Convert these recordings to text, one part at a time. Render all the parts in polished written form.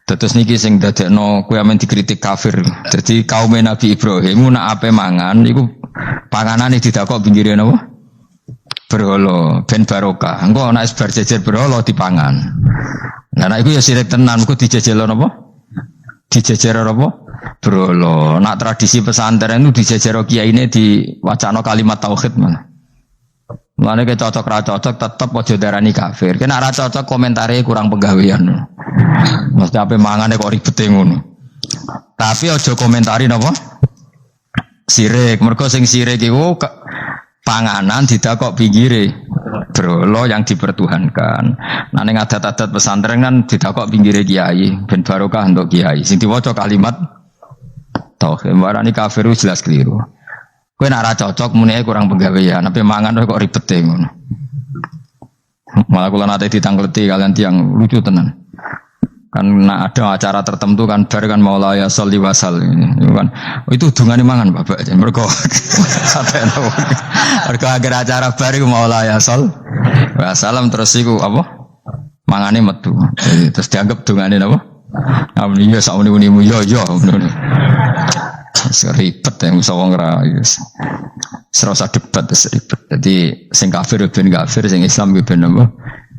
Terus niki sing dadekno kowe amen dikritik kafir. Jadi kaum Nabi Ibrahim nak ape mangan iku panganane didakok pinggire napa? Berhala ben barokah. Engko ana bar jejer berhala dipangan. Lah nek iku ya sirik tenan, iku dijejelo napa? Dijejer apa? Berhala. Nak tradisi pesantren itu dijejero kiyaine diwacana kalimat tauhid malah. Mulane ke cocok ra cocok tetep aja darani kafir. Kena ra cocok komentare kurang penggawean. Mesti ape mangane kok ribete ngono. Tapi aja komentari napa? Sirik. Mergo sing sirik iku panganan didakok pinggire berhala yang dipertuhankan. Nah ning adat-adat pesantren kan didakok pinggire kiai ben barokah untuk kiai. Sing diwaca kalimat tauhid. Marani kafir jelas keliru. Kowe nek ora cocok muni kurang penggawean, tapi mangan kok ribete ngono. Malah kula nate ditangleti kalian tiang lucu tenan. Kan ada acara tertentu kan bar kan maulaya sholli wasal itu kan. Oh, itu dungane mangan Bapak. Mergo sampai napa. Mergo agar acara bar iku maulaya shol. Wassalam terus iku apa? Mangane metu. Terus dianggap dungane napa? Amun iya sak muni-munimu yo ngono. Seribet yang usah wong ra serasa debat seribet. Jadi sing kafir ben kafir, sing Islam ben apa?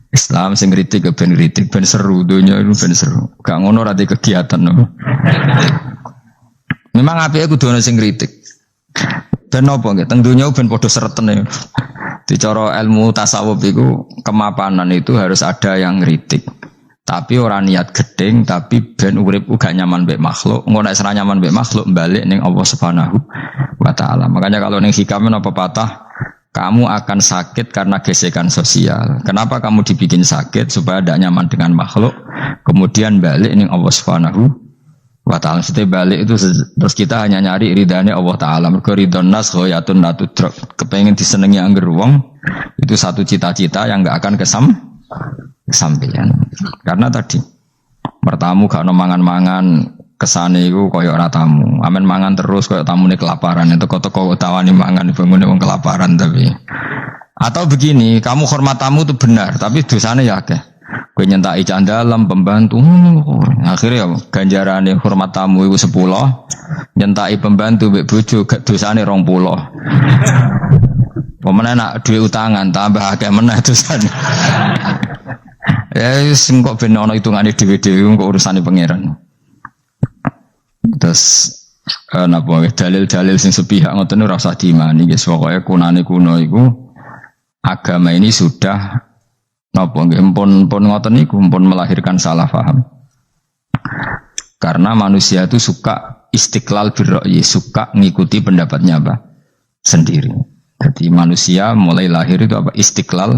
Islam sing kritik ben kritik ben seru donya itu ben seru. Gak ngono ra kegiatan apa. Memang apike kudu ana sing kritik. Ben apa nggih teng donya ben padha seretene. Di cara ilmu tasawuf iku kemapanan itu harus ada yang kritik. Tapi orang niat gedeng, tapi ben urip uga nyaman mbek makhluk. Engko nek ora nyaman mbek makhluk balik ning Allah Subhanahu wa taala. Makanya kalau ning hikam apa patah, kamu akan sakit karena gesekan sosial. Kenapa kamu dibikin sakit supaya tidak nyaman dengan makhluk? Kemudian balik ning Allah Subhanahu wa taala. Setelah balik itu terus kita hanya nyari ridane Allah taala. Mergo ridon nas ghayatun natudrak. Kepengin disenengi angger wong itu satu cita-cita yang enggak akan kesampaian. Karena tadi mertamu gak ono mangan-mangan kesane iku koyo ora tamu. Amen mangan terus koyo tamune kelaparan. Itu teko tawani mangan bangune wong kelaparan tapi. Atau begini, kamu hormat tamu itu benar, tapi dosane ya akeh. Kowe nyentaki candalem pembantu. Akhirnya ganjarane hormat tamu iku 10, nyentaki pembantu mbek bojo gak dosane 20. Pemene nak duwe utangan tambah akeh meneh dosane. Ya sing kok ben ana hitungane dhewe-dhewe kok urusane pangeran. Terus napa dalil-dalil sing sepihak ngoten ora usah diimani guys. Pokoke kunane kuno iku agama ini sudah napa nggih pun ngoten niku pun melahirkan salah paham. Karena manusia itu suka istiqlal birra'yi, suka ngikuti pendapatnya apa? Sendiri. Jadi manusia mulai lahir itu apa? Istiqlal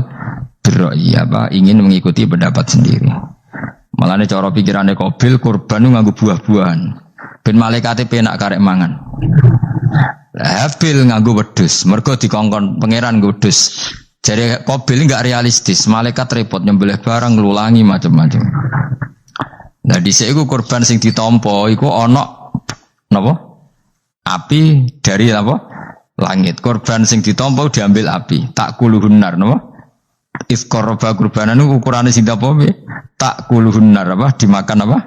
birra'yi, apa? Ingin mengikuti pendapat sendiri. Malane cara pikirane Qabil kurban nganggo buah-buahan. Ben malaikate penak karek mangan. Habil nganggo wedhus, mergo dikongkon pangeran nggo wedhus. Jadi Qabil enggak realistis, malaikat repot nyembelih barang nglulangi macam-macam. Nah dhisik iku kurban sing ditampa iku ana napa? Api dari apa? Langit. Kurban sing ditampa diambil api. Tak kuluhunar napa? Isqaraba kurbanan ukurane sing apa? Tak kuluhunar apa? Dimakan apa?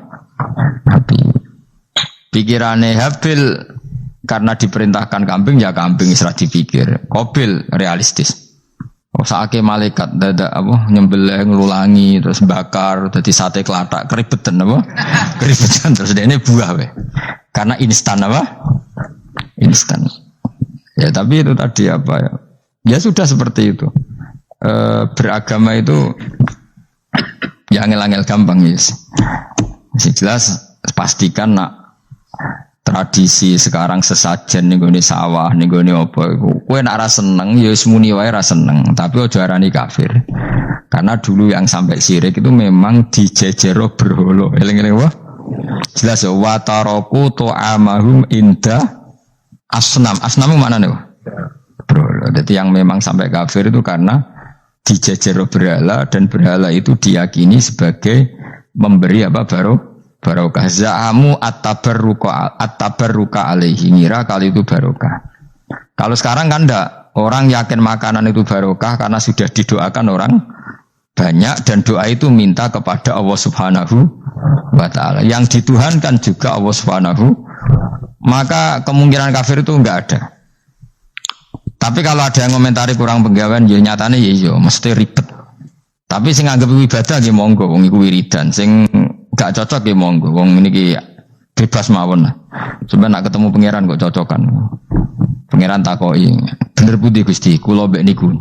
Api. Pikirane Habil karena diperintahkan kambing ya kambing isra dipikir. Qabil realistis. Oh saake malaikat dadak apa nyembelih nglulangi terus bakar dadi sate klathak keribetan apa? Keribetan terus dene buah we. Karena instan apa? Instan. Ya tapi itu tadi apa ya? Ya sudah seperti itu. Beragama itu ya angel-angel gampang yes. Jelas pastikan nak tradisi sekarang sesajen ning gone sawah ning gone apa iku kowe nek ora seneng ya wis muni wae ora seneng tapi aja arani kafir karena dulu yang sampai syirik itu memang dijejero berhala eling-eling wae jelas ya wa taraku tu'amahum inda asnam mana nih berhala jadi yang memang sampai kafir itu karena dijejero berhala dan berhala itu diyakini sebagai memberi apa barokah za'amu at-tabarruka alaihi ngira kali itu barokah. Kalau sekarang kan enggak, orang yakin makanan itu barokah karena sudah didoakan orang banyak dan doa itu minta kepada Allah Subhanahu wa ta'ala. Yang dituhankan juga Allah Subhanahu, maka kemungkinan kafir itu enggak ada. Tapi kalau ada yang komentari kurang penggawean, ya nyatane ya iya, mesti ribet. Tapi sing anggap ibadah nggih monggo, wong iku wiridan. Sing gak cocok nggih monggo, wong niki bebas mawon lah. Sampe nak ketemu pangeran kok cocokan. Pangeran takoki, bener pundi Gusti? Kula mbek niku.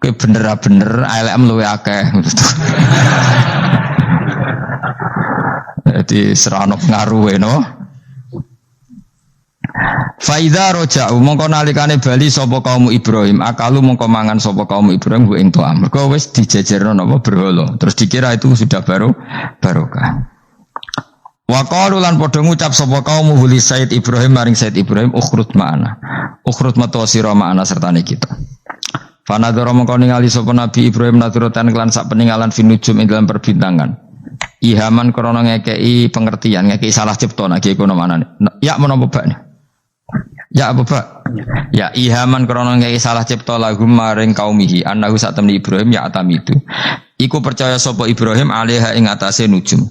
Kowe bener ALM luwe akeh. Jadi serana pengaruhe no. Faidha roja'u mongko nalikane bali sapa kaum Ibrahim, akalu mongko mangan sapa kaum Ibrahim ku ing to'am. Mergo wis dijejerno napa berhala. Terus dikira itu sudah barokah. Wa qalu lan padha ngucap sapa kaum huli Said Ibrahim maring Said Ibrahim ukhrut ma'ana. Ukhrut metu sira ma'ana sertane kita. Fanadara mongko ningali sapa Nabi Ibrahim nadrotan kelan sak peninggalan finujum ing dalam perbintangan. Ihaman krana ngekeki pengertian, ngekeki salah cipta nek kono manane. Ya menapa bakne? Ya apa Pak? Ya ihaman krana ngekeki salah cipta lahum maring kaumihi annahu sak temni Ibrahim ya atamidu. Iku percaya sapa Ibrahim alaiha ing atase nujum.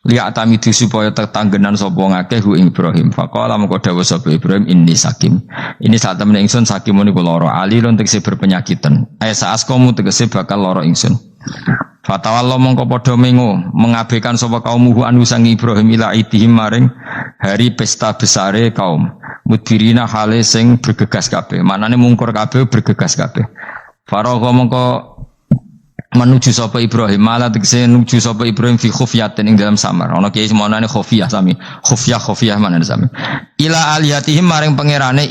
Liya atamidu supaya tetanggenan sapa ngakeh hu ing Ibrahim. Faqala mengko dawuh sapa Ibrahim inni sakim. Ini sak temne ingsun sakim niku lara alilun tegese berpenyakitan. Asa askomu tegese bakal lara ingsun. Fatawallah mongko padha mengo mengabaikan sapa kaumuhu anu sang Ibrahim ila idihim maring hari pesta besare kaum. Mudbirina hale sing bergegas kabeh. Manane mungkur kabeh bergegas kabeh. Faragha mongko menuju sapa Ibrahim, malah tegese nuju sapa Ibrahim fi khufyatin ing dalam samar. Ana kiai semonane khufyah sami. Khufyah manane sami. Ila alihatihim maring pangerane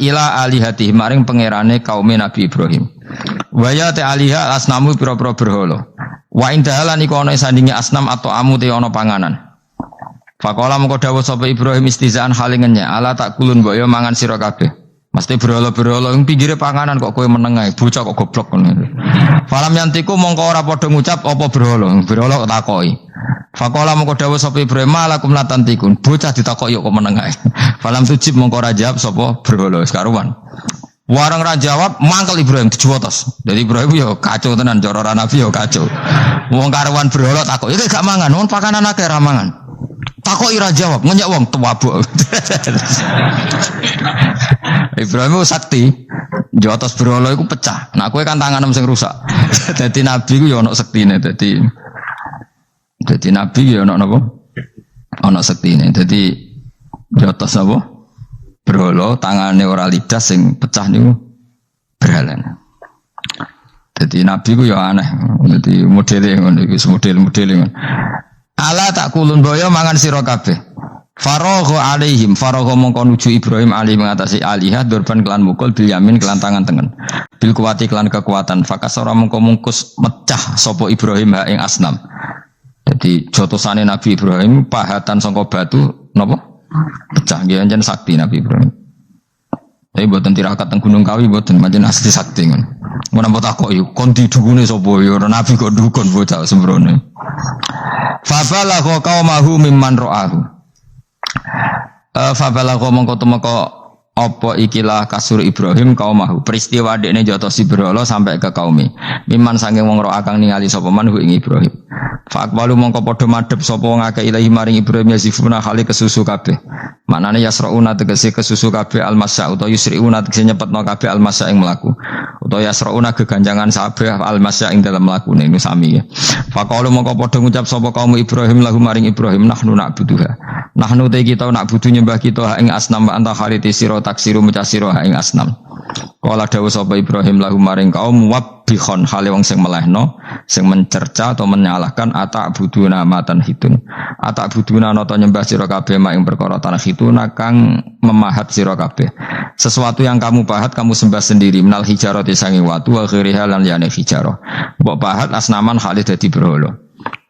kaum Nabi Ibrahim. Wa ya ta aliha asnamu pira-pira berhala. Wa indahalan iku ana sandinge asnam atau amu te ana panganan. Faqala mengko dawuh sapa Ibrahim istizaan halingennya ala tak kulun boyo mangan sira kabeh. Mesti berhala-berhala ing pinggire panganan kok kowe meneng ae bocah kok goblok ngono. Falam yantiku mongko ora padha ngucap apa berhala. Berhala kok takoki. Faqala mengko dawuh sapa Ibrahim malakum latantikun. Bocah ditakoki kok meneng ae. Falam tujib mongko ora jawab sapa berhala sekaruan. Warang ra jawab mangkel Ibrahim dijuwotos. Jadi Ibrahim yo kacau tenan cara Nabi yo kacau. Wong karuan berhala takok, "Iki gak mangan, wong pakanan akeh ra mangan." Takok ira jawab, ngenyek wong tuwabuk. Ibrahim sakti, jotos berhala iku pecah. Nah kowe kan tanganem sing rusak. Dadi nabi ku yo ana sektine, dadi nabi yo ana napa? Ana sektine. Dadi jotos apa? Berhala tangane ora lidas sing pecah niku berhalan. Dadi nabi ku yo aneh. Dadi modele ngono iki, model-model ngono. Ala tak kulun boyo mangan sira kabeh. Faragha alaihim faragha mongko nuju Ibrahim ali mengatasi alihah durban kelan mukul bil yamin kelan tangan tengen. Bil kuwati kelan kekuatan fakasara mongko mungkus mecah sapa Ibrahim ha ing asnam. Jadi jotosane Nabi Ibrahim pahatan sangka batu napa? Pecah nggih anjen sakti Nabi Ibrahim. Tapi mboten tirakat teng Gunung Kawi mboten pancen asli sakti ngono. Ngono mbok takoki kon didukune sapa ya Nabi kok dukun bocah sembrono. Fabalagha qaumahu mimman ra'ahu. Fabalagha mongko temeka apa ikilah kasur Ibrahim qaumahu. Peristiwa dekne jotosi berhala sampai ke kaumi. Mimman saking wong ro akang ningali sapa manhu ing Ibrahim. Faqbalu mongko padha madhep sapa wong akeh ilahi maring Ibrahim yazifuna hale kesusu kabeh. Maknane yasrauna tegese kesusu kabeh almasa utawa yusriuna tegese nyepetno kabeh almasa ing mlaku. Utawa yasrauna geganjangan sabeh almasa ing dalam mlakune niku sami ya. Faqalu mongko padha ngucap sapa kaum Ibrahim lahu maring Ibrahim nahnu na'buduha. Nahnu te kita na'budu nyembah kita ing asnam anta khaliti sira taksiru mucasira ing asnam. Kala dawuh sapa Ibrahim lahu maring kaum wabbihon hale wong sing melehno, sing mencerca atau menyalahkan atabuduna matan hitun. Atabuduna nata nyembah sira kabeh mak ing perkara tanah hituna kang memahat sira kabeh. Sesuatu yang kamu pahat kamu sembah sendiri minal hijarati sange watu wa ghairiha lan liyane hijarah. Mbok pahat asnaman hale dadi berhala.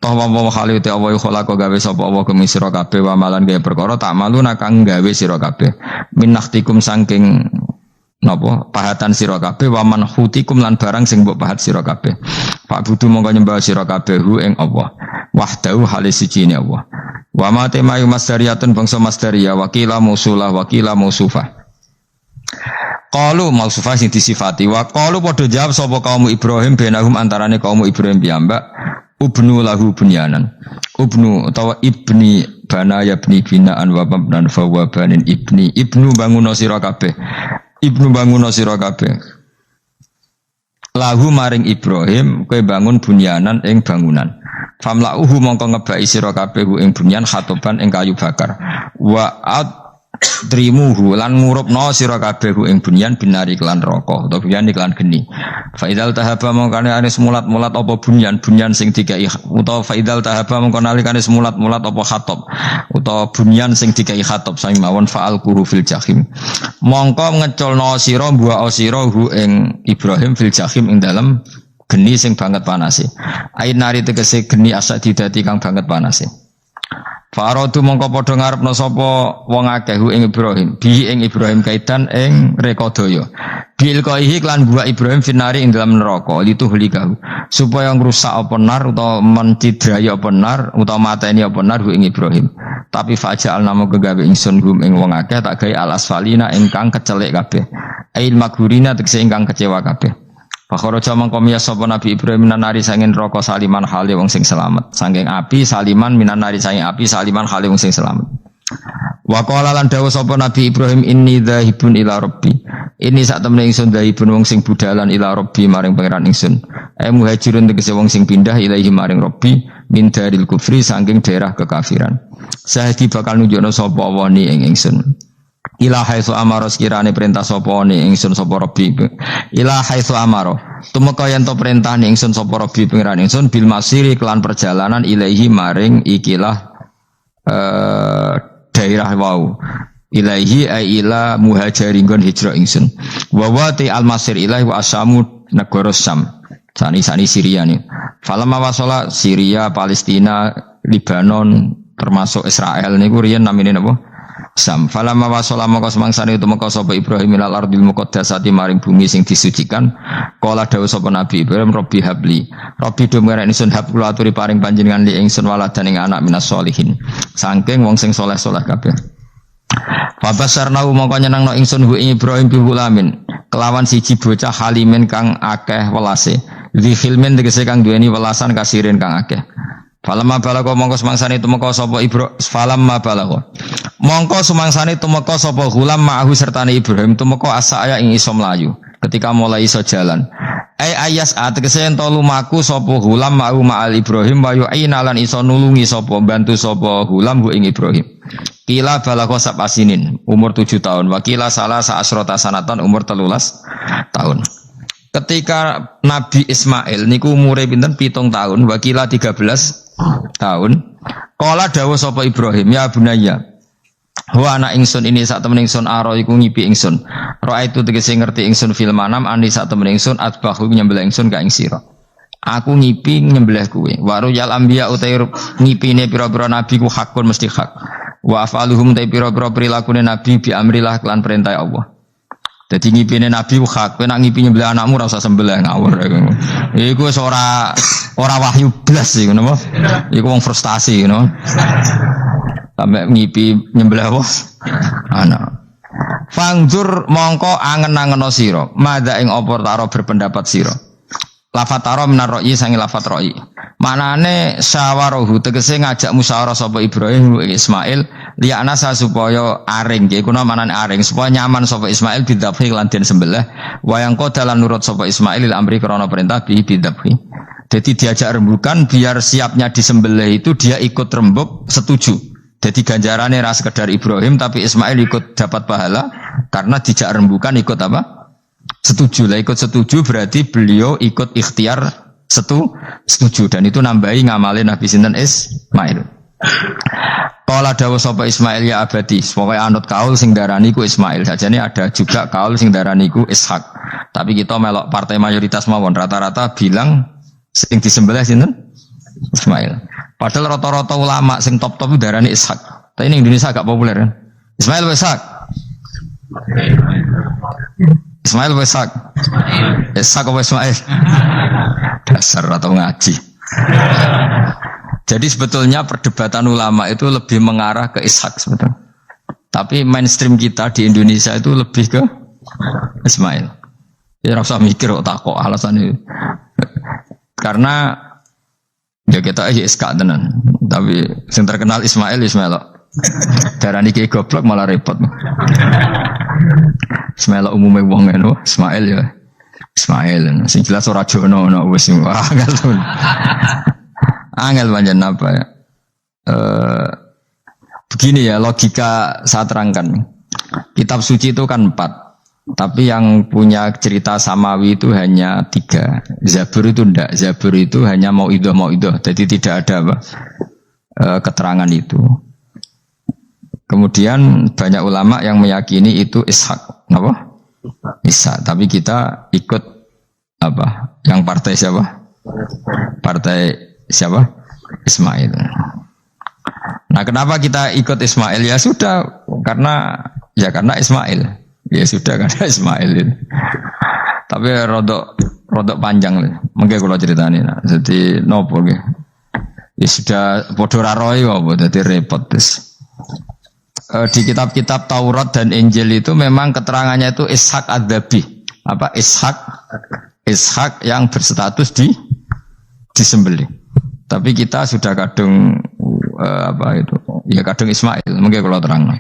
Toh wa khali te Allah khalaqa gawe sapa Allah kemi sira kabeh wa malan gawe perkara tak maluna kang gawe sira kabeh. Minahtikum saking napa pahatan sira kabeh wa manhutikum lan barang sing mbok pahat sira kabeh. Pak budu mongko nyembah sira kabeh hu ing Allah. Wahdahu halis sijine Allah. Wa ma temayu masdariyatun bangsa masdariyah wakila musulah wakila musufah. Qalu mausufah sing disifati wa qalu padha jawab sapa kaum Ibrahim benahum antarane kaum Ibrahim piyambak Ubnu lahu bunyanan. Ubnu utawa ibni bana ya ibni binaan wa babnan fa wa banin ibnu banguno sira kabeh. Ibnu banguno sira kabeh. Lahu maring Ibrahim kowe bangun bunyanan ing bangunan. Famla'uhu mongko ngebaki sira kabeh ing bunyan khatoban ing kayu bakar. Wa trimuhu lan ngurupno sira kabeh ing bunyan binari kelan roko utawa bunyan iklan geni. Fa idzal tahaba mongkane anis mulat-mulat apa bunyan sing dikai utawa fa idzal tahaba mongko nalikane mulat-mulat apa khatab utawa bunyan sing dikai khatab sami mawon fa'al quru fil jahim. Mongko ngeculno sira mbuak sira hu ing Ibrahim fil jahim ing dalem geni sing banget panase. Ain nari tegese geni asadidati kang banget panase. Faradu mongko padha ngarepno sapa wong akeh ing Ibrahim, bi ing Ibrahim kaitan ing rekodaya. Bil kaihi lan buah Ibrahim finari ing dalam neraka lituhlikahu supaya ngrusak apa nar utawa mencidrai apa nar utawa mateni apa nar ing Ibrahim. Tapi faja'al namo kegawe ingsun gum ing wong akeh tak gawe al asfalina ingkang kecelek kabeh. Ail maghurina tegese ingkang kecewa kabeh. Pakharaja mangko miyas sapa Nabi Ibrahim minanari sanging neraka saliman hale wong sing selamat. Sanging api saliman minanari sanging api saliman hale wong sing selamat. Wa qala lan dawuh sapa Nabi Ibrahim inni dzahibun ila rabbi. Ini sak temene ingsun dzahibun wong sing budalan ila rabbi maring pangeran ingsun. Muhajirun tegese wong sing pindah ilahi maring rabbi min daril kufri sanging daerah kekafiran. Sahidi bakal nunjukno sapa wani ing ingsun. Ila haitsu amara sekirane perintah sapa ne ingsun sapa Rabbi. Ila haitsu amara tumeka yen to perintah ingsun sapa Rabbi pangeran ingsun bil masiri kelan perjalanan ilahi maring ikilah daerah wau. Ilahi ai ila muhajirin gon hijrah ingsun. Wa wati al masir ilahi wa asamu negara Syam. Sani Syria ni. Falamma wasala Syria, Palestina, Libanon termasuk Israel niku riyen namine napa? Sam falamma wasala maka semangsane utawa maka sapa Ibrahim ilal ardil muqaddasati maring bumi sing disucikan kala dawuh sapa Nabi Ibrahim Rabbi habli Rabbi do merek ingsun hab kula aturi paring panjenengan li ingsun waladan ing anak minas solihin saking wong sing saleh-saleh kabeh. Fabasarnahu maka nyenengno ingsun hu Ibrahim bi gulamin kelawan siji bocah halimin kang akeh welase li khilmin tegese kang duweni welasan kasirin kang akeh. Falamma balagha mongko semangsane tumeka sapa Ibrahim falamma balagha mongko semangsane tumeka sapa gulam ma'ahu sertane Ibrahim tumeka asaya ing iso mlayu ketika mulai iso jalan ayas ategese ento lumaku sapa gulam ma'ahu ma'al Ibrahim wa yu'ina lan iso nulungi sapa bantu sapa gulam hu ing Ibrahim kila balagha sabasinin umur 7 tahun wa kila salah asrota sanatan umur 13 tahun. Ketika Nabi Ismail niku umure pinten 7 tahun wakila 13 tahun. Kala dawuh sapa Ibrahim ya bunayya. Wa ana ingsun ini sak temen ingsun aro iku ngipi ingsun. Roa itu tegese ngerti ingsun fil manam ani sak temen ingsun atbahu nyembelih ingsun ka ing sira. Aku ngipi nyembelih kuwe. Waru yal anbiya utai ngipine pira-pira nabi ku hakun mesti hak. Wa afaluhum ta pira-pira prilakune nabi bi amrillah lan perintah Allah. Jadi ngipine Nabi hak, kowe nak ngipi nyembelih anakmu ora usah sembelih ngawur. Iku wis ora wahyu blas iku napa? Iku wong frustasi ngono. Sampai ngipi nyembelih apa? Anak. Fangzur mongko angen-angeno sira, madha ing apa taro berpendapat sira. Lafat taro minar ro'i sangi lafat ro'i. Manane syawaruhu tegese ngajak musyawarah sapa Ibrahim Ismail liya anasa supaya aring nggih kuna manane aring supaya nyaman sapa Ismail bidzabhi lan den sembelih wayang kodalan nurut sapa Ismail il amri krana perintah bidzabhi. Jadi diajak rembukan biar siapnya disembelih itu dia ikut rembuk setuju. Jadi ganjarannya ra sekedar Ibrahim tapi Ismail ikut dapat pahala karena dijak rembukan ikut apa? Setuju. Lah ikut setuju berarti beliau ikut ikhtiar setuju dan itu nambahi ngamalin Nabi sinten Ismail. Kala dawuh sapa Ismail ya abadi, pokoke anut kaul sing darani ku Ismail. Sajane ada juga kaul sing darani ku Ishak. Tapi kita melok partai mayoritas mawon rata-rata bilang sing disembelih sinten? Ismail. Padahal rata-rata ulama sing top-top darani Ishak. Tapi ini Indonesia agak populer kan. Ismail Ishak. Ismail Ishak. Ishak apa Ismail? Dasar atau ngaji. Jadi sebetulnya perdebatan ulama itu lebih mengarah ke Ishak sebetulnya. Tapi mainstream kita di Indonesia itu lebih ke Ismail. Ya rasa mikir kok takok alasan itu. Karena Ya kita Ishak tenan. Tapi yang terkenal Ismail. Darani ki goblok malah repot. Ismail umumnya wong ngono, Ismail ya. Ismail, sing jelas ora jono ono wis angel. Angel pancen apa ya? Begini ya logika saya terangkan. Kitab suci itu kan 4, tapi yang punya cerita samawi itu hanya 3. Zabur itu ndak. Zabur itu hanya mauidhah. Jadi tidak ada apa keterangan itu. Kemudian banyak ulama yang meyakini itu Ishak, apa? Ishak. Tapi kita ikut apa? Yang partai siapa? Partai siapa? Ismail. Nah, kenapa kita ikut Ismail? Ya sudah, karena Ismail. Ya sudah karena Ismail itu. Tapi rodok panjang nih. Mungkin kalau ceritanya. Nah. Jadi nopo gitu. Ya sudah bodoh raroi apa? Jadi repot terus. Di kitab-kitab Taurat dan Injil itu memang keterangannya itu Ishak ad-Dabi. Apa? Ishak yang berstatus disembelih. Tapi kita sudah kadung apa itu? Ya kadung Ismail. Mungkin kalau terang.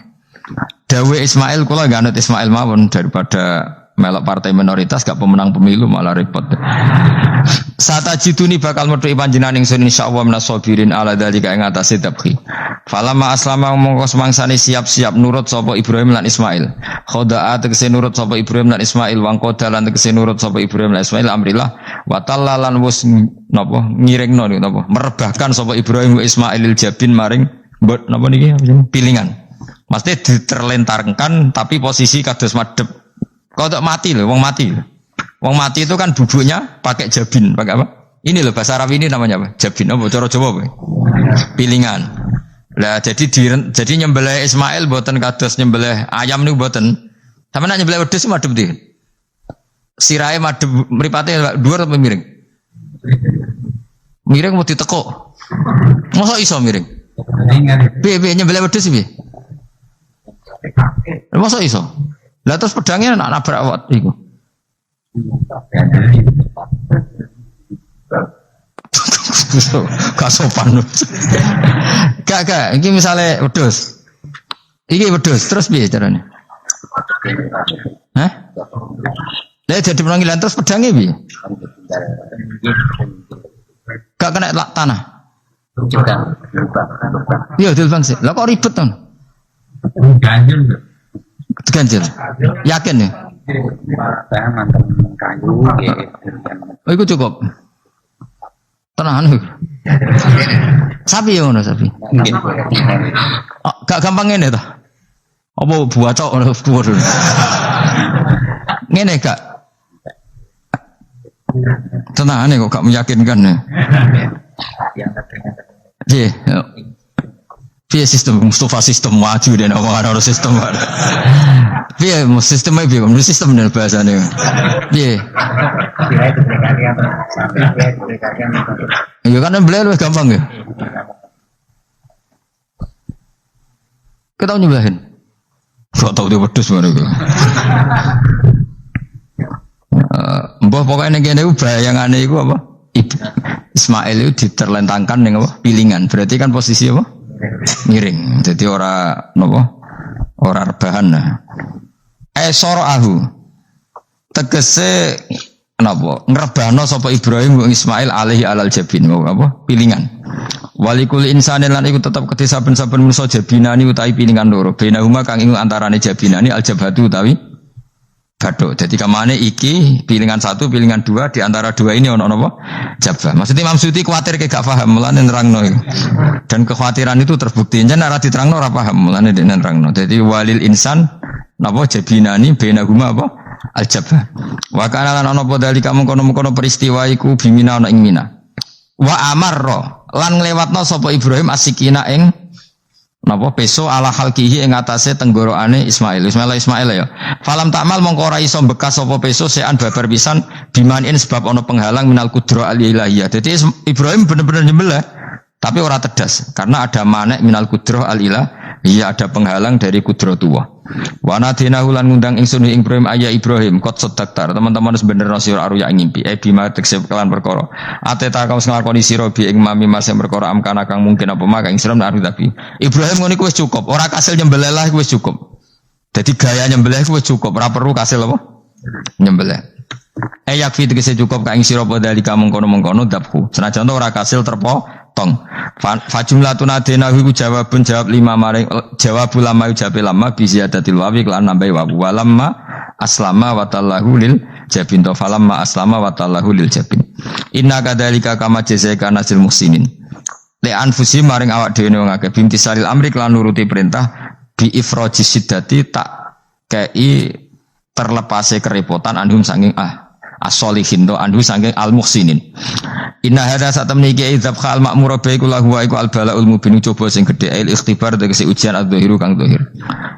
Dawe Ismail kula gak anut Ismail mawon daripada melok partai minoritas gak pemenang pemilu malah repot. Satajiduni bakal metu panjenengan ingsun insyaallah menasabirin ala dzalika ing atase tabkhi. Falamma aslama mongko semangsane siap-siap nurut sapa Ibrahim lan Ismail. Khoda'a tegese nurut sapa Ibrahim lan Ismail wangkoda lan tegese nurut sapa Ibrahim lan Ismail amrillah wa tallalan wis napa ngiringno niku napa merebahkan sapa Ibrahim wa Ismailil jabin maring mbot napa niki pilingan. Maksudnya diterlentarkan tapi posisi kados madhep. Kok mati loh, wong mati. Wong mati itu kan bubuknya pakai jabin, pakai apa? Ini loh bahasa Arab ini namanya apa? Jabin apa? Cara Jawa apa? Pilingan. Lah jadi nyembelih Ismail mboten kados nyembelih ayam niku mboten. Sampe nek nyembelih wedhus madhep ndi? Sirahe madhep mripate dhuwur apa miring? Miring mau ditekuk. Mosok iso miring? Piye nyembelih wedhus piye? Masa iso? Lah terus pedangnya nak nabrak awak iku. Gak sopan. Gak, iki misale wedhus. Iki wedhus, terus piye carane? Hah? Lah jadi panggilan terus pedangnya piye? Gak kena tanah. Iya, dilbang sih. Lah kok ribet to? Ganjil. Yakin ya? Saya mantan kayu. Oh, itu cukup. Tenang. Sapi ya ngono sapi. Oh, gak gampang ngene to. Apa buacok ngono dhuwur. Ngene gak. Tenang kok gak meyakinkan ya. Iya. Piye sistem Mustafa sistem maju dan orang sistem ada. Piye sistemnya piye? Menurut sistem dan bahasanya. Piye? Iya kan beli lebih gampang ya. Kita nyebelahin. Gak tahu dia wedhus mana gue. Mbah pokoknya gini bayangannya itu apa? Ismail itu diterlentangkan dengan apa? Pilingan. Berarti kan posisi apa? Miring, jadi ora rebahan. Soro'ahu tegese napa ngrebano sapa Ibrahim wa Ismail alaihi alal jabin apa pilingan. Walikul insani lan iku tetep kedhe saben-saben manusa jabinani utawi pilingan loro. Bainahuma kang ing antarane jabinani al jabhatu utawi baduk. Jadi kamane iki pilingan 1, pilingan 2 di antara 2 ini ono napa? Jabah. Maksudnya Imam Suyuti kuwatir gak paham mulane nerangno iku. Dan kekhawatiran itu terbukti. Yen ora diterangno ora paham mulane dene nerangno. Jadi walil insan napa jabinani bainahuma apa? Al jabah. Wa kana lan ono apa dalika mengkono-mengkono peristiwa iku bimina ana ing Mina. Wa amarra lan nglewatno sapa Ibrahim asikina ing napa peso ala halkihi ing atase tenggorokane Ismail ya. Falam takmal mongko ora iso bekas apa peso sean babar pisan bimanin sebab ana penghalang minal kudra al-ilahiyah. Jadi Ibrahim bener-bener nyembelih tapi ora tedas karena ada manek minal kudra al-ilahiyah. Iya ada penghalang dari kudratullah. Wa nadinahu lan ngundang ingsun ing Ibrahim ayya Ibrahim qad saddaqtar. Teman-teman wis bener sira aruya ngimpi. Bima tekse kelan perkara. Ateta kau nglakoni sira bi ing mami mas perkara amkana kang mungkin apa mak ing sira naru tapi. Ibrahim ngono iku wis cukup. Ora kasil nyembelih lah iku wis cukup. Jadi gaya nyembelih iku wis cukup. Ora perlu kasil apa? Nyembelih. Yakfi tegese cukup ka ing sira padhalika mengkono-mengkono dabku. Senajan ora kasil terpotong. Fa jumlatun adenahu iku jawabun jawab lima maring jawab ulama jawab lama bi ziyadatil wawi lan nambahi wawu walamma aslama wa tallahu lil jabin to falamma aslama wa tallahu lil jabin. Inna kadzalika kama jazaika nasil muhsinin. Le anfusi maring awak dhewe wong akeh bintisalil amri lan nuruti perintah bi ifraji siddati tak kei terlepase kerepotan anhum saking as-solihin to anhu saking al-muhsinin. Inna hadza satamni ki idzab khal ma'mur baiku lahu wa iku al-bala'ul mubin coba sing gedhe il ikhtibar tegese ujian adzahiru kang zahir.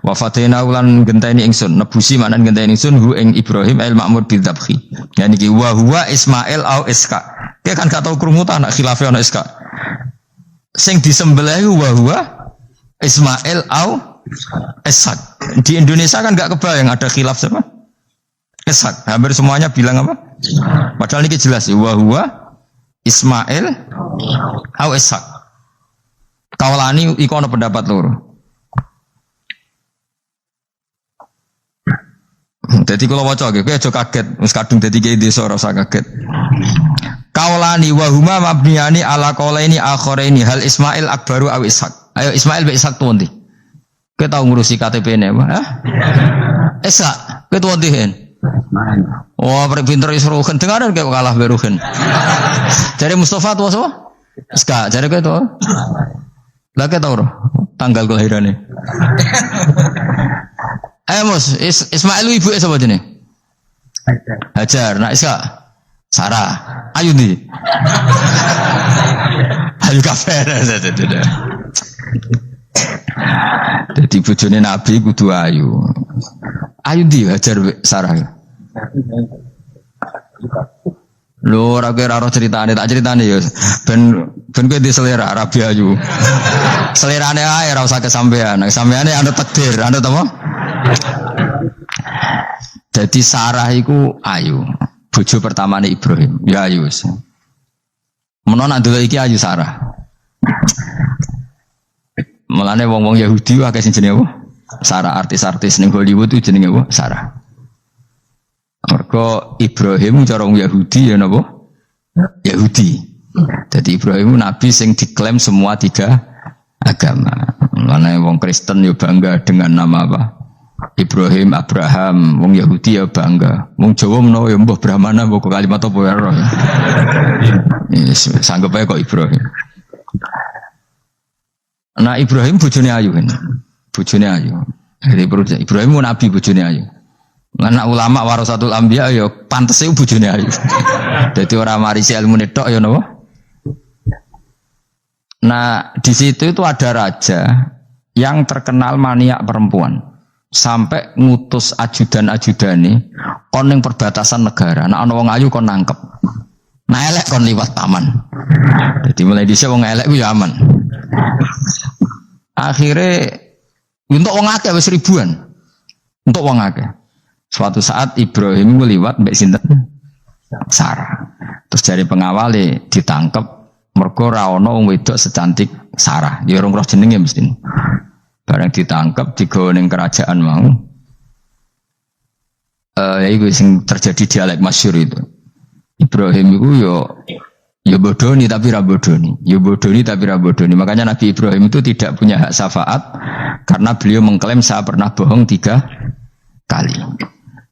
Wa fatena ulan genteni ingsun nebusi manan genteni ingsun hu ing Ibrahim al ma'mur bidzabhi. Yani ki wa huwa Ismail au Iska. Ki kan gak tau krungu ta anak khilafe ana Iska. Sing disembelih wa huwa Ismail au Ishak. Di Indonesia kan gak kebayang ada khilaf siapa? Ishak. Hampir semuanya bilang apa? Padahal ini jelas wa huwa Ismail au Ishak. Kaulani iku ana pendapat loro. Dadi kula waca iki kowe aja kaget, wis kadung dadi kiai desa ora usah kaget. Kaulani wa huma mabniyani ala qaulaini akharaini hal Ismail akbaru au Ishak. Ayo Ismail be Ishak tuh ndi? Kowe tau ngurusi KTP-ne apa? Hah? Ishak, kowe tuh ndi hen? Wah, pinter is Ruhin. Dengaran kayak kalah beruhin. Jadi Mustafa tua so? Ska, jadi kayak tua. Lah kayak tahu tanggal kelahirannya. Mus, Ismail ibu siapa jenis? Hajar. Nah, Iska, Sarah. Ayu di. Ayu kafe. Jadi bojone Nabi kudu ayu. Ayu di Hajar Sarah. Lho ora kira ceritane tak ceritane ya. Ben kowe di selera Rabi ayu. Selerane ae ora usah kesampean. Sampeane anu takdir, anu apa? Jadi Sarah iku ayu. Bojo pertamane Ibrahim. Ya ayu wis. Menawa nak delok iki ayu Sarah. Mulane wong-wong Yahudi akeh sing jenenge apa? Sarah, artis-artis ning Hollywood itu jenenge apa? Sarah. Mergo Ibrahim cara wong Yahudi ya napa? Yahudi. Jadi Ibrahim nabi sing diklaim semua tiga agama. Mulane wong Kristen ya bangga dengan nama apa? Ibrahim, Abraham, wong Yahudi ya bangga. Wong Jawa menawa ya mbah Brahmana mbah kalimat apa ya ora. Yes, sanggep ae kok Ibrahim. Nah Ibrahim bojone ayu kan. Bojone ayu. Jadi Ibrahim nabi bojone ayu. Anak ulama warasatul anbiya ya pantes e bojone ayu. Dadi ora marisi ilmu tok ya napa? Nah, di situ itu ada raja yang terkenal maniak perempuan. Sampai ngutus ajudan-ajudane kon ning perbatasan negara. Nek ana wong ayu kon nangkep. Nah elek kon liwat taman. Jadi mulai dhisik wong elek ku ya aman. Akhirnya untuk wong akeh wis ribuan. Untuk wong akeh. Suatu saat Ibrahim liwat mbek sinten? Sarah. Terus dari pengawale ditangkep mergo ra ono wong wedok secantik Sarah. Ya ora roh jenenge mesti. Barang ditangkep digawa ning kerajaan mau. Iku sing terjadi dialek masyhur itu. Ibrahim iku ya bodoni tapi ra bodoni. Ya bodoni tapi ra bodoni. Makanya Nabi Ibrahim itu tidak punya hak syafaat karena beliau mengklaim saya pernah bohong 3 kali.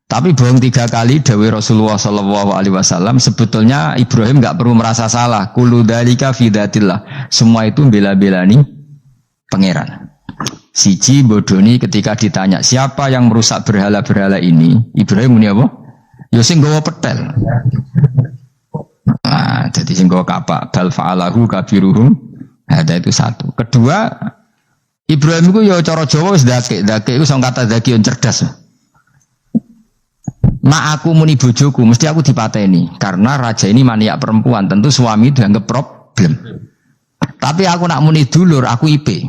Tapi bohong 3 kali dawuh Rasulullah sallallahu alaihi wasallam sebetulnya Ibrahim enggak perlu merasa salah. Kullu dzalika fi dzatillah. Semua itu bela-belani pangeran. Siji bodoni ketika ditanya siapa yang merusak berhala-berhala ini, Ibrahim muni apa? Ya sing nggawa petel. Nah, jadi sing nggawa kapak bal fa'alahu kabiruhum. Ada itu satu. Kedua, Ibrahim itu ya cara Jawa wis dake iku sing kata daki cerdas. Nah aku muni bojoku mesti aku dipateni karena raja ini maniak perempuan, tentu suami dianggap problem. Tapi aku nak muni dulur aku IP.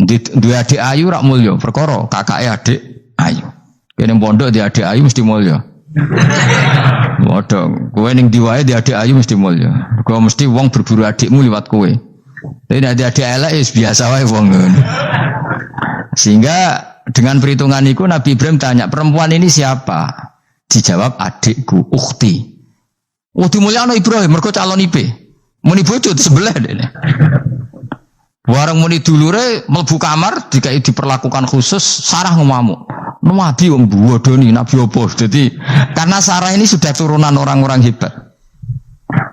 Dua adik ayu rak mulya, perkara kakake adik ayu. Kene pondok di adik ayu mesti mulya. Waduh, kowe ning diwae di adik ayu mesti mulya. Kowe mesti wong berburu adikmu liwat kowe. Tapi adik elek wis biasa wae wong ngono. Sehingga dengan perhitungan itu Nabi Ibrahim tanya, perempuan ini siapa? Dijawab adikku, ukhti. Oh dimulyakno Ibrahim mergo calon IP. Muni bojo sebelah dene. Warang muni dulure mlebu kamar dikai diperlakukan khusus, Sarah ngamuk. Nabi wong bodoni, nabi opo. Jadi karena Sarah ini sudah turunan orang-orang hebat.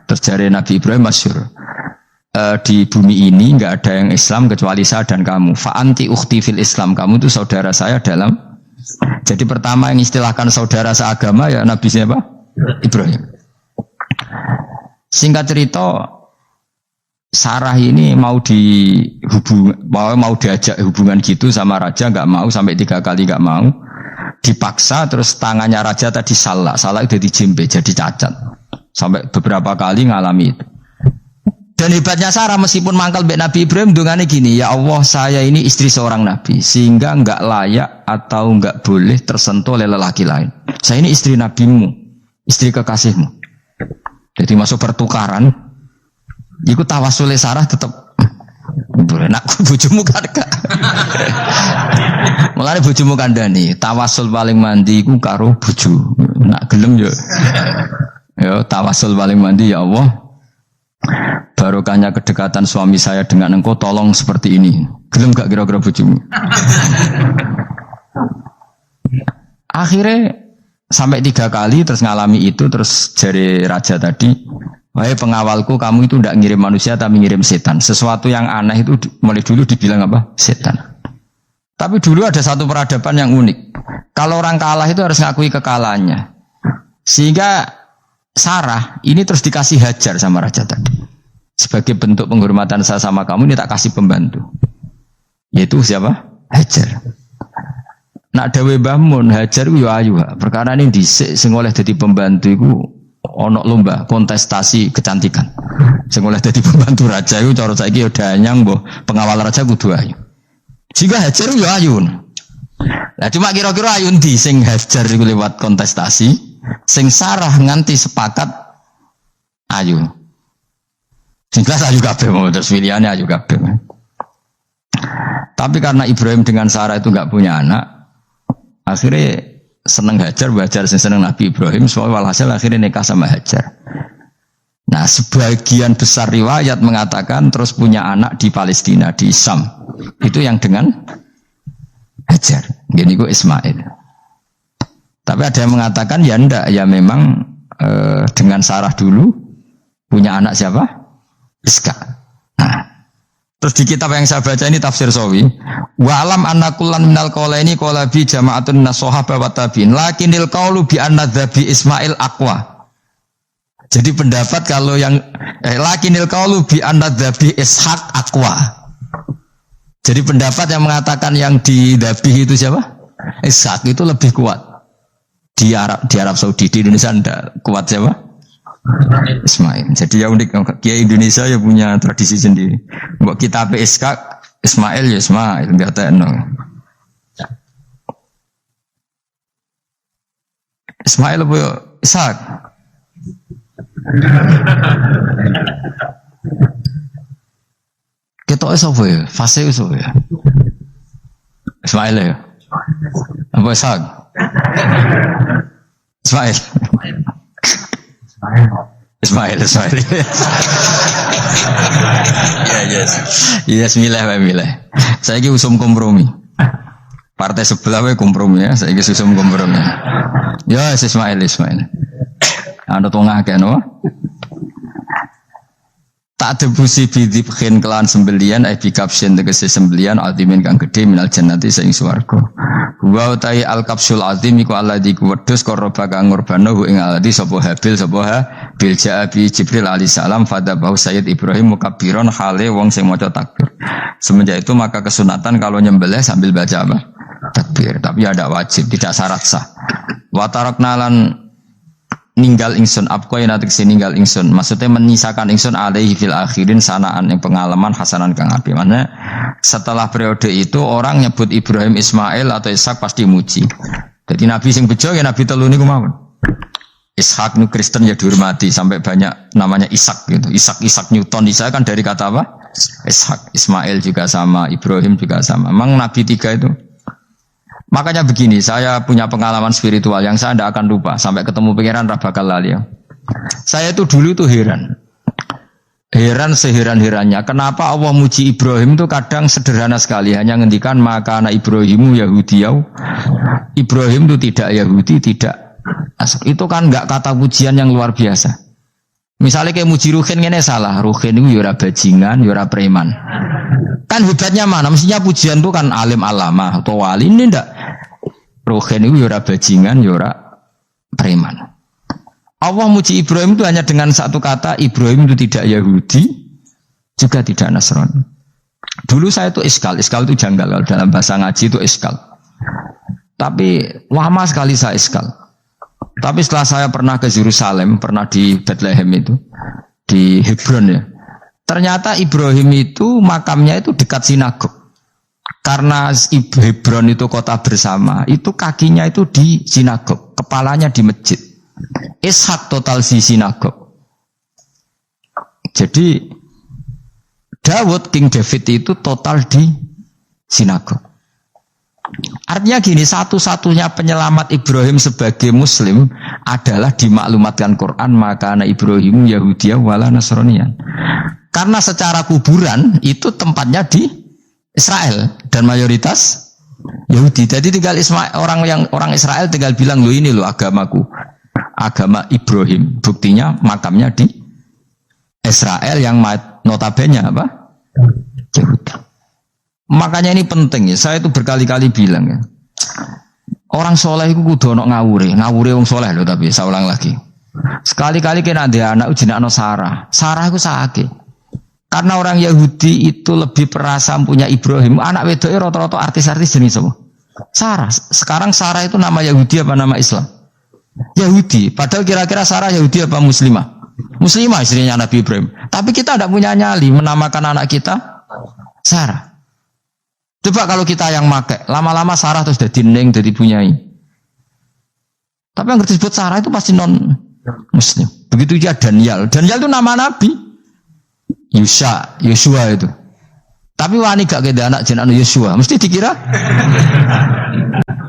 Terjadi Nabi Ibrahim masyhur. Di bumi ini enggak ada yang Islam kecuali saya dan kamu. Fa anti ukhti fil Islam. Kamu itu saudara saya dalam. Jadi pertama yang istilahkan saudara seagama ya Nabi siapa? Ibrahim. Singkat cerita, Sarah ini mau diajak hubungan gitu sama raja, nggak mau, sampai 3 kali nggak mau, dipaksa, terus tangannya raja tadi salah udah dijembe jadi cacat, sampai beberapa kali ngalami itu. Dan hebatnya Sarah meskipun mangkal mbek Nabi Ibrahim dongane gini, ya Allah saya ini istri seorang Nabi sehingga nggak layak atau nggak boleh tersentuh oleh lelaki lain. Saya ini istri Nabimu, istri kekasihmu. Jadi masuk pertukaran. Iku tawasule Sarah tetep boleh nak bojomu kan gak. Mulane bojomu kandhani, tawasul paling mandi iku karo bojo. Nak gelem yo. Yo tawasul paling mandi ya Allah. Barokahnya kedekatan suami saya dengan engkau tolong seperti ini. Gelem gak kira-kira bojomu? Akhirnya sampai 3 kali terus ngalami itu, terus jari raja tadi, wahai pengawalku, kamu itu tidak ngirim manusia tapi ngirim setan. Sesuatu yang aneh itu mulai dulu dibilang apa? Setan. Tapi dulu ada satu peradaban yang unik. Kalau orang kalah itu harus ngakui kekalahannya. Sehingga Sarah ini terus dikasih Hajar sama raja tadi. Sebagai bentuk penghormatan saya sama kamu, ini tak kasih pembantu. Yaitu siapa? Hajar. Nak dawe Mbah Mun, Hajar ku yo ayu. Perkara ini dhisik sing oleh dadi pembantu iku ono lomba kontestasi kecantikan. Sing oleh dadi pembantu raja iku cara saiki yo danyang mbah pengawal raja kudu ayu. Jika Hajar yo ayu. Lah cuma kira-kira ayu ndi sing Hajar iku lewat kontestasi, sing Sarah nganti sepakat ayu. Sing jelas ayu kabeh mau terus pilihane ayu kabeh. Tapi karena Ibrahim dengan Sarah itu enggak punya anak, akhirnya seneng Hajar, sing seneng Nabi Ibrahim, soal walhasil akhirnya nikah sama Hajar. Nah, sebagian besar riwayat mengatakan terus punya anak di Palestina, di Syam. Itu yang dengan Hajar. Gini gue Ismail. Tapi ada yang mengatakan ya enggak, ya memang dengan Sarah dulu punya anak siapa? Iskak. Nah, terus di kitab yang saya baca ini tafsir Sawi, wa alam anna kullan minal qaulaini qala bi jama'atun nasahaba wa tabi'in lakinil qaulu bi anna dzabi Ismail aqwa. Jadi pendapat kalau yang lakinil qaulu bi anna dzabi Ishaq aqwa. Jadi pendapat yang mengatakan yang didabih itu siapa? Ishaq itu lebih kuat. Di Arab Saudi, di Indonesia enggak kuat siapa? Ismail. Jadi ya unik, Kiai Indonesia ya punya tradisi sendiri. Mbok kitab Ishaq, Ismail ya Ismail, enggak tenang. Ismail apa ya? Ishaq. Kita apa ya? Fase apa ya? Ismail ya? Apa Ishaq? Ismail. Ismail. Yes, milih. Saya ini usum kompromi. Partai sebelah we kompromi ya. Saya ini usum kompromi. Ya, Ismail. Anda tengah kan, no? Tak debusi bidibkhin kelan sembelian bikapsin tegese sembelian adimin kang gede minal jannati saing swarga. Wa utai al kapsul azim iku alladzi kuwedhus korba kang ngurbano ing alladzi sapa Habil jaa bi Jibril alaihi salam fadabahu Sayyid Ibrahim mukabbiron hale wong sing maca takbir. Semenjak itu maka kesunatan kalau nyembelih sambil baca apa? Takbir, tapi ada wajib, tidak syarat sah. Wa taraknalan ninggal ingsun abqa yen atik ninggal ingsun maksudnya menyisakan ingsun alaihi fil akhirin sanaan yang pengalaman hasanan kang apik. Maknanya setelah periode itu orang nyebut Ibrahim, Ismail atau Ishak pasti muji. Jadi nabi sing bejo ya nabi telu niku mawon. Ishak nu Kristen ya dihormati sampai banyak namanya Ishak gitu. Ishak Newton Ishak kan dari kata apa? Ishak. Ismail juga sama, Ibrahim juga sama. Memang nabi tiga itu. Makanya begini, saya punya pengalaman spiritual yang saya tidak akan lupa sampai ketemu pangeran ra bakal lali. Saya itu dulu tuh heran seheran-herannya kenapa Allah muji Ibrahim itu kadang sederhana sekali, hanya ngendikan maka anak Ibrahimu Yahudiyau. Ibrahim itu tidak Yahudi, tidak asal. Itu kan enggak kata pujian yang luar biasa. Misalnya kayak muji Ruhin ini salah, Ruhin itu yura bajingan, yura preman. Kan hebatnya mana? Mestinya pujian itu kan alim alama atau wali, ini enggak. Ruhin itu yura bajingan, yura preman. Allah muji Ibrahim itu hanya dengan satu kata, Ibrahim itu tidak Yahudi, juga tidak Nasrani. Dulu saya itu iskal itu janggal, dalam bahasa ngaji itu iskal. Tapi lama sekali saya iskal. Tapi setelah saya pernah ke Yerusalem, pernah di Bethlehem itu, di Hebron ya. Ternyata Ibrahim itu makamnya itu dekat sinagog. Karena Hebron itu kota bersama, itu kakinya itu di sinagog, kepalanya di masjid. Ishak total di sinagog. Jadi King David itu total di sinagog. Artinya gini, satu-satunya penyelamat Ibrahim sebagai Muslim adalah dimaklumatkan Quran maka anak Ibrahim Yahudiyah wala Nasraniyan. Karena secara kuburan itu tempatnya di Israel dan mayoritas Yahudi. Jadi tinggal orang Israel tinggal bilang lo ini lo agamaku, agama Ibrahim. Buktinya makamnya di Israel yang notabene apa? Yahudi. Makanya ini penting ya. Saya itu berkali-kali bilang ya. Orang soleh itu kudu ono ngawure wong soleh loh, tapi saya ulang lagi. Sekali-kali kena ada anak jenenge Sarah. Sarah itu sakit. Karena orang Yahudi itu lebih perasa punya Ibrahim. Anak wedoknya rata-rata artis-artis jenis apa? Sarah. Sekarang Sarah itu nama Yahudi apa nama Islam? Yahudi. Padahal kira-kira Sarah Yahudi apa Muslimah? Muslimah istrinya Nabi Ibrahim. Tapi kita tidak punya nyali menamakan anak kita Sarah. Coba kalau kita yang make, lama-lama Sarah terus jadi neng, jadi punyai. Tapi yang disebut Sarah itu pasti non Muslim. Begitu juga Daniel. Daniel itu nama Nabi. Yosua itu. Tapi wani gak keda anak jenenge Yosua, mesti dikira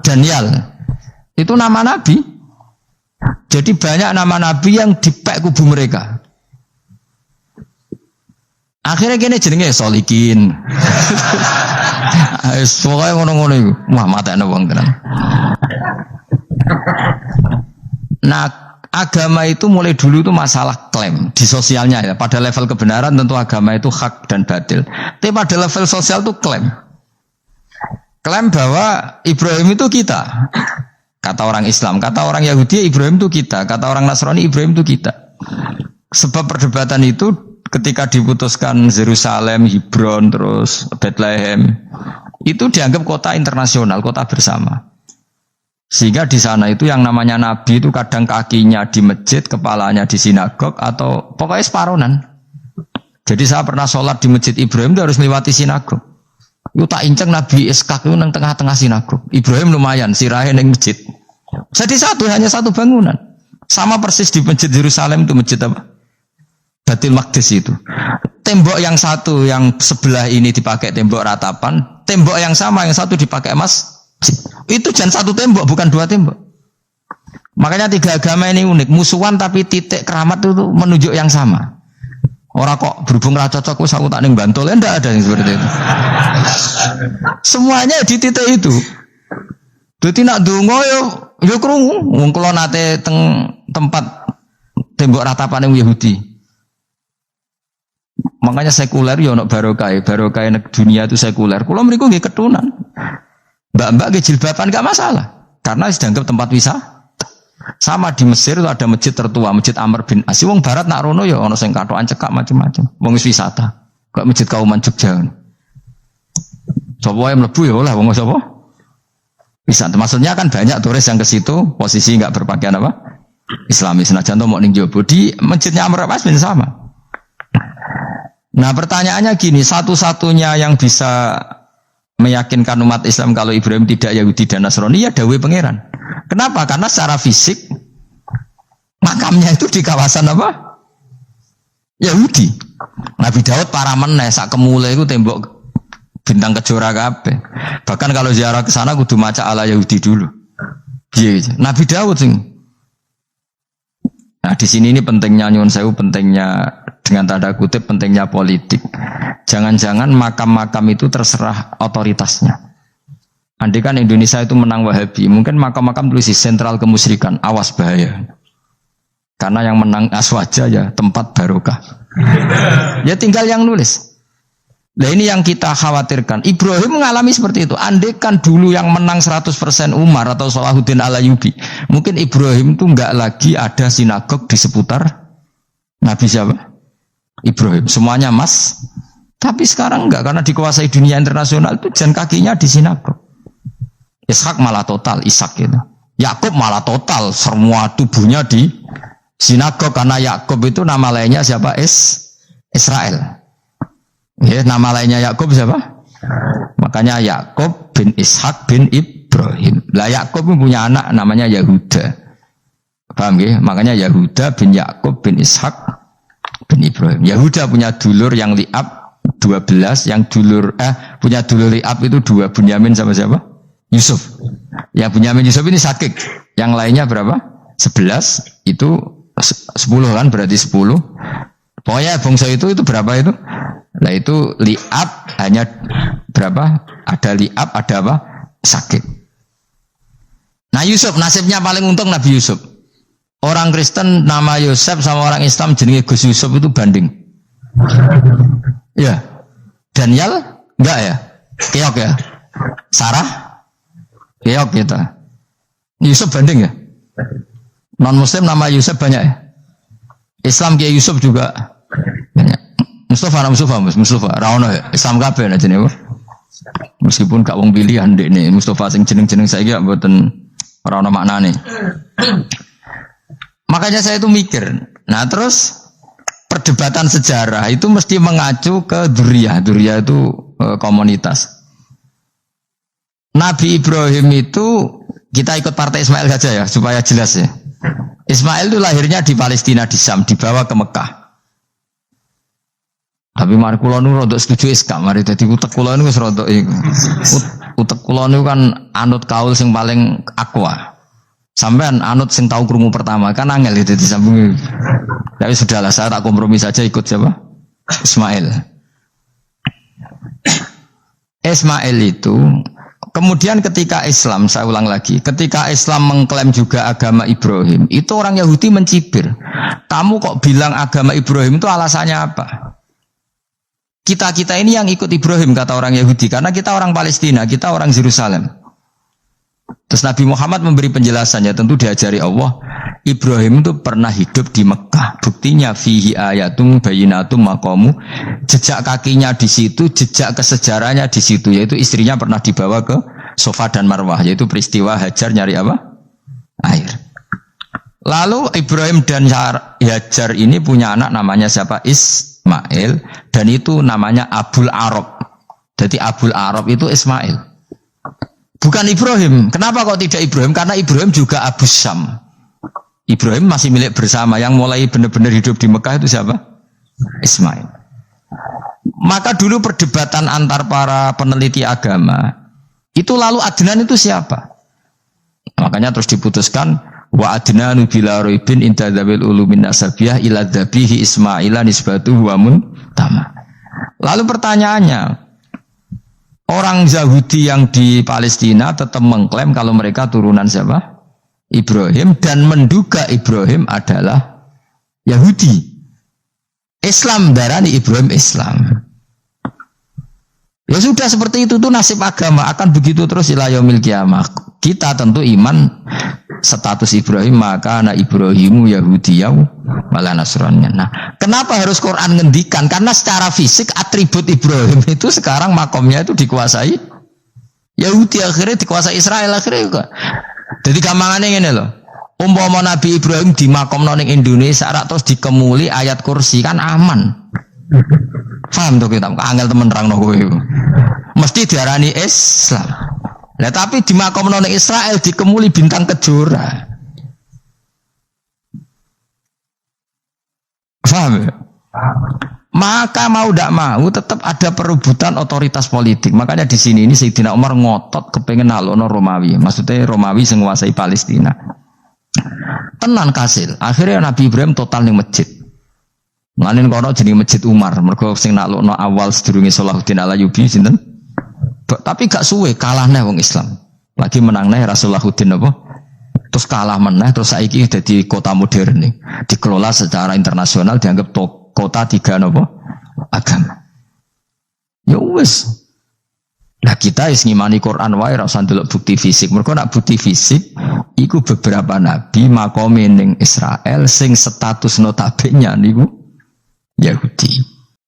Daniel. Itu nama Nabi. Jadi banyak nama Nabi yang dipek kubu mereka. Akhirnya gini jenenge Solikin. Pokoknya ngono-ngono itu. Wah, matanya wong tenan. Nah, agama itu mulai dulu itu masalah klaim di sosialnya ya. Pada level kebenaran tentu agama itu hak dan batil. Tapi pada level sosial itu klaim. Klaim bahwa Ibrahim itu kita. Kata orang Islam, kata orang Yahudi Ibrahim itu kita, kata orang Nasrani Ibrahim itu kita. Sebab perdebatan itu ketika diputuskan Yerusalem, Hebron, terus Bethlehem, itu dianggap kota internasional, kota bersama. Sehingga di sana itu yang namanya Nabi itu kadang kakinya di masjid, kepalanya di sinagog, atau pokoknya separonan. Jadi saya pernah sholat di masjid Ibrahim itu harus melewati sinagog. Itu tak inceng Nabi Ishak itu nang tengah-tengah sinagog. Ibrahim lumayan, sirahe nang masjid. Jadi hanya satu bangunan. Sama persis di masjid Yerusalem itu masjid apa? Baitul Maqdis itu. Tembok yang satu yang sebelah ini dipakai tembok ratapan, tembok yang sama yang satu dipakai emas. Itu jangan satu tembok, bukan dua tembok. Makanya tiga agama ini unik, musuhan tapi titik keramat itu menunjuk yang sama. Orang kok berhubung ra cocok wis aku tak ning Bantul, enggak ada yang seperti itu. Semuanya di titik itu. Dadi nak donga yo krungu, wong kula nate tempat tembok ratapan yang Yahudi. Makanya sekuler ya ono barokah dunia itu sekuler. Kula mriku nggih ketunan. Mbak-mbak nggih jilbaban gak masalah. Karena dianggap tempat wisata. Sama di Mesir itu ada masjid tertua, Masjid Amr bin As. Wong barat nak rono ya ono sing katokan cekak macam-macam. Wong wisata. Kok Masjid Kauman Jogja. Sapa wae mlebu ya oleh wong sapa? Wisata. Maksudnya kan banyak turis yang ke situ posisi enggak berpakaian apa? Islamis. Nah contoh mau ning jobo di masjidnya Amr bin sama. Nah pertanyaannya gini, satu-satunya yang bisa meyakinkan umat Islam kalau Ibrahim tidak Yahudi dan Nasrani ya dawuh pangeran. Kenapa? Karena secara fisik makamnya itu di kawasan apa? Yahudi. Nabi Daud para meneh sak kemule iku tembok bintang kejora kabeh. Bahkan kalau ziarah ke sana kudu maca ala Yahudi dulu. Piye Nabi Daud sing. Nah, di sini ini pentingnya nyuwun sewu, pentingnya dengan tanda kutip pentingnya politik. Jangan-jangan makam-makam itu terserah otoritasnya. Andai kan Indonesia itu menang Wahabi, mungkin makam-makam tulis sentral kemusyrikan, awas bahaya. Karena yang menang aswaja ya tempat barokah. Ya tinggal yang nulis. Nah ini yang kita khawatirkan. Ibrahim mengalami seperti itu. Andai kan dulu yang menang 100% Umar atau Salahuddin Al-Ayyubi, mungkin Ibrahim itu enggak lagi ada sinagog di seputar Nabi siapa? Ibrahim. Semuanya mas. Tapi sekarang enggak, karena dikuasai dunia internasional itu jalan kakinya di sinagog. Ishak malah total, Ishak itu. Yakub malah total, semua tubuhnya di sinagog, karena Yakub itu nama lainnya siapa? Israel. Ya, nama lainnya Yakub siapa? Makanya Yakub bin Ishak bin Ibrahim. Lah Yakub punya anak namanya Yahuda. Paham ya? Makanya Yahuda bin Yakub bin Ishak bin Ibrahim. Yahuda punya dulur yang li'ab 12, yang punya dulur li'ab itu 2, Bunyamin sama siapa? Yusuf. Yang Bunyamin Yusuf ini sakit. Yang lainnya berapa? 11, itu 10 kan, berarti 10. Pokoknya bangsa itu berapa itu? Nah itu li'ab hanya berapa? Ada li'ab, ada apa? Sakit. Nah Yusuf, nasibnya paling untung Nabi Yusuf. Orang Kristen nama Yusuf sama orang Islam jenenge Gus Yusuf itu banding. Ya. Daniel? Enggak ya? Keok ya? Sarah? Keok gitu. Yusuf banding ya? Non-Muslim nama Yusuf banyak ya? Islam Kiai Yusuf juga banyak. Mustafa, Raono ya, Islam kabeh aja nih, meskipun gak wong pilihan dek nih, Mustafa sing jeneng saya gak buatan Raono maknane. Makanya saya itu mikir, nah terus perdebatan sejarah itu mesti mengacu ke Duriyah itu komunitas. Nabi Ibrahim itu kita ikut partai Ismail saja ya supaya jelas ya. Ismail itu lahirnya di Palestina di Syam, dibawa ke Mekah. Tapi mari kula nu rodok setuju iskam, mari dadi utek kula niku wis rodok iku. Utek kula niku kan anut kaul sing paling akwa. Sampean anut sing tau krungu pertama kan angel dadi sambung. Tapi sudahlah saya tak kompromi saja ikut siapa? Ismail. Ismail itu kemudian ketika Islam, saya ulang lagi, ketika Islam mengklaim juga agama Ibrahim, itu orang Yahudi mencibir. Kamu kok bilang agama Ibrahim itu alasannya apa? Kita ini yang ikut Ibrahim, kata orang Yahudi, karena kita orang Palestina, kita orang Yerusalem. Terus Nabi Muhammad memberi penjelasannya, tentu diajari Allah, Ibrahim itu pernah hidup di Mekah. Buktinya fihi ayatum bayinatum maqamu, jejak kakinya di situ, jejak kesejarahnya di situ, yaitu istrinya pernah dibawa ke Safa dan Marwah, yaitu peristiwa Hajar nyari apa? Air. Lalu Ibrahim dan Hajar ini punya anak namanya siapa? Ismail, dan itu namanya Abul Arab. Jadi Abul Arab itu Ismail, bukan Ibrahim. Kenapa kok tidak Ibrahim? Karena Ibrahim juga Abu Syam. Ibrahim masih milik bersama. Yang mulai benar-benar hidup di Mekah itu siapa? Ismail. Maka dulu perdebatan antar para peneliti agama itu, lalu Adnan itu siapa? Makanya terus diputuskan wa adnanu bila roibin inta dzawil ulumin nasabiyah ila dzabihi Ismaila nisbatuhu wa muntama. Lalu pertanyaannya, orang Yahudi yang di Palestina tetap mengklaim kalau mereka turunan siapa? Ibrahim, dan menduga Ibrahim adalah Yahudi. Islam darani Ibrahim Islam. Ya sudah seperti itu tuh nasib agama, akan begitu terus ila yaumil qiyamah. Kita tentu iman status Ibrahim, maka anak Ibrahimu Yahudiyah wala Nasraniyah. Nah, kenapa harus Quran ngendikan? Karena secara fisik atribut Ibrahim itu sekarang makomnya itu dikuasai Yahudi, akhirnya dikuasai Israel akhirnya juga. Jadi gampangannya ini loh. Umpama Nabi Ibrahim dimakomno ning Indonesia rak terus dikemuli ayat kursi kan aman. Paham tuh kita, angel temen rangno kowe. Mesti diarani Islam. Lah tapi dimakomno ning Israel dikemuli bintang kejora. Paham ya? Maka mau tidak mau tetap ada perebutan otoritas politik. Makanya di sini ini Sayyidina Umar ngotot kepengen nalono Romawi. Maksudnya Romawi sing nguasai Palestina. Tenan kasil. Akhirnya Nabi Ibrahim total ning masjid. Mulane kono jenenge Masjid Umar. Mergo sing nalono awal sedurunge Salahuddin Alayubi sinten? Tapi gak suwe kalah neh wong Islam. Lagi menang neh Rasulullahuddin apa? Terus kalah meneh terus saiki dadi kota modern nih. Dikelola secara internasional dianggap kota tiga nopo agama. Ya wis. Lah kita is ngimani Quran wae ora usah ndelok bukti fisik. Mergo nak bukti fisik iku beberapa nabi makome ning Israel sing status notabene niku Yahudi.